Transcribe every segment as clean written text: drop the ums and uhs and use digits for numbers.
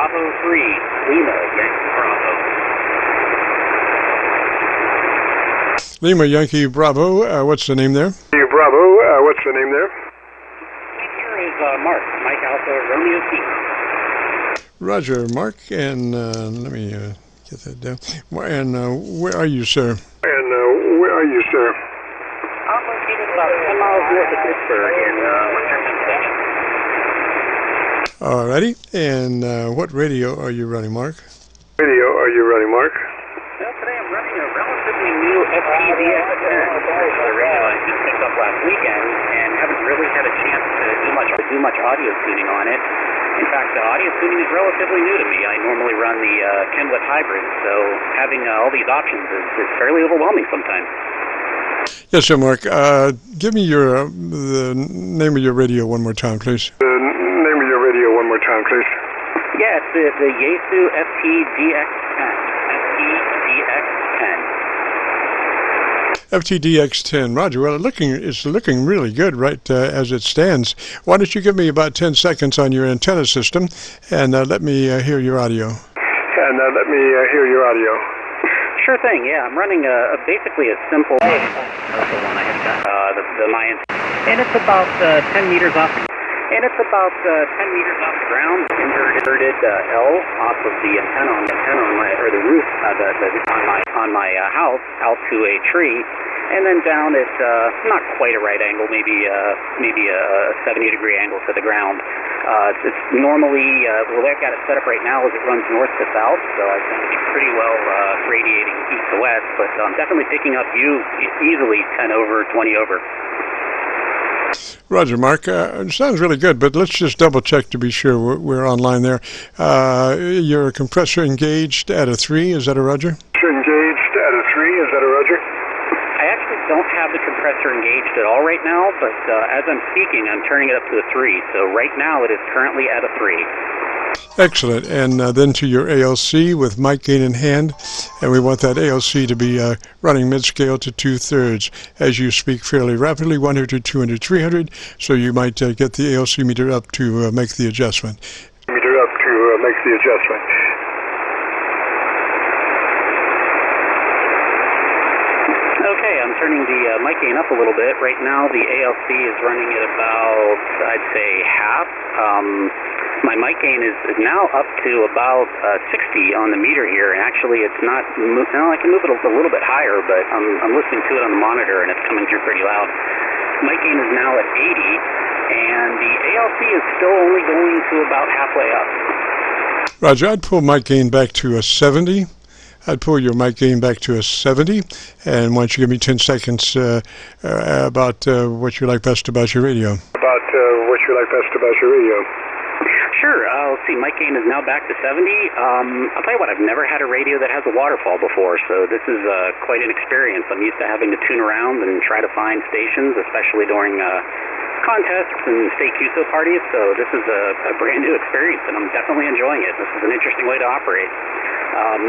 Bravo 3, Lima, Yankee Bravo. Lima, Yankee Bravo. What's the name there? Yankee Bravo. What's the name there? Here is Mark, Mike Alpha, Romeo T. Roger, Mark, and let me get that down. And where are you, sir? And where are you, sir? I'm located about 10 miles north of Pittsburgh in western Pennsylvania. Alrighty, and what radio are you running, Mark? Radio are you running, Mark? Well, today I'm running a relatively new FEDX10, the radio I just picked up last weekend, and haven't really had a chance to do much audio tuning on it. In fact, audio tuning is relatively new to me. I normally run the Kenwood hybrid, so having all these options is fairly overwhelming sometimes. Yes, sir, Mark. Give me the name of your radio one more time, please. The name of your radio one more time, please. Yeah, it's the Yaesu FTDX10. FTDX10. Roger. Well, it's looking really good right as it stands. Why don't you give me about 10 seconds on your antenna system and let me hear your audio. Sure thing. Yeah, I'm running basically a simple. That's the one I have got. My antenna, and it's about 10 meters off. And it's about 10 meters off the ground. Inverted L off of the antenna on my the roof on my house out to a tree, and then down at not quite a right angle, maybe a 70-degree angle to the ground. It's normally the way I've got it set up right now is it runs north to south, so I think it's pretty well radiating east to west. But I'm definitely picking up you easily 10 over, 20 over. Roger, Mark. It sounds really good, but let's just double check to be sure we're online there. Your compressor engaged at a 3, is that a Roger? Engaged at a 3, is that a Roger? I actually don't have the compressor engaged at all right now, but as I'm speaking, I'm turning it up to a 3. So right now it is currently at a 3. Excellent. And then to your ALC with mic gain in hand, and we want that ALC to be running mid-scale to 2/3 as you speak fairly rapidly, 100, 200, 300, so you might get the ALC meter up to make the adjustment. Okay, I'm turning the mic gain up a little bit. Right now the ALC is running at about, I'd say, half. My mic gain is now up to about 60 on the meter here, and actually it's not, I can move it a little bit higher, but I'm listening to it on the monitor and it's coming through pretty loud. Mic gain is now at 80, and the ALC is still only going to about halfway up. Roger, I'd pull mic gain back to a 70. I'd pull your mic gain back to a 70, and why don't you give me 10 seconds about what you like best about your radio. Sure. Let's see. Mic gain is now back to 70. I'll tell you what, I've never had a radio that has a waterfall before, so this is quite an experience. I'm used to having to tune around and try to find stations, especially during contests and state QSO parties, so this is a brand new experience, and I'm definitely enjoying it. This is an interesting way to operate.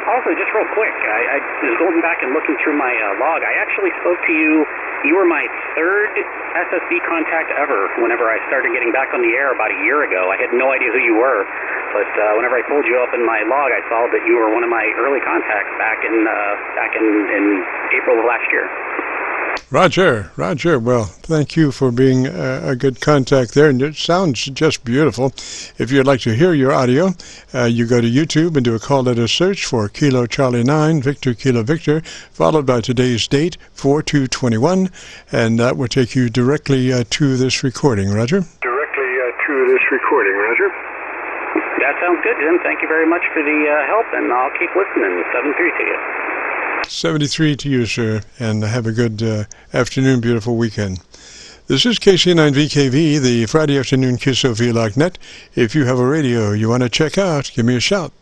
Also, just real quick, I was going back and looking through my log. I actually spoke to you. You were my 3rd SSB contact ever whenever I started getting back on the air about a year ago. I had no idea who you were, but whenever I pulled you up in my log, I saw that you were one of my early contacts back in April of last year. Roger. Well, thank you for being a good contact there, and it sounds just beautiful. If you'd like to hear your audio, you go to YouTube and do a call letter search for Kilo Charlie 9, Victor Kilo Victor, followed by today's date, 4/2/21, and that will take you directly to this recording, Roger. That sounds good, Jim. Thank you very much for the help, and I'll keep listening. 73 to you. 73 to you, sir, and have a good afternoon, beautiful weekend. This is KC9VKV, the Friday afternoon Qso-Vlog net. If you have a radio you want to check out, give me a shout.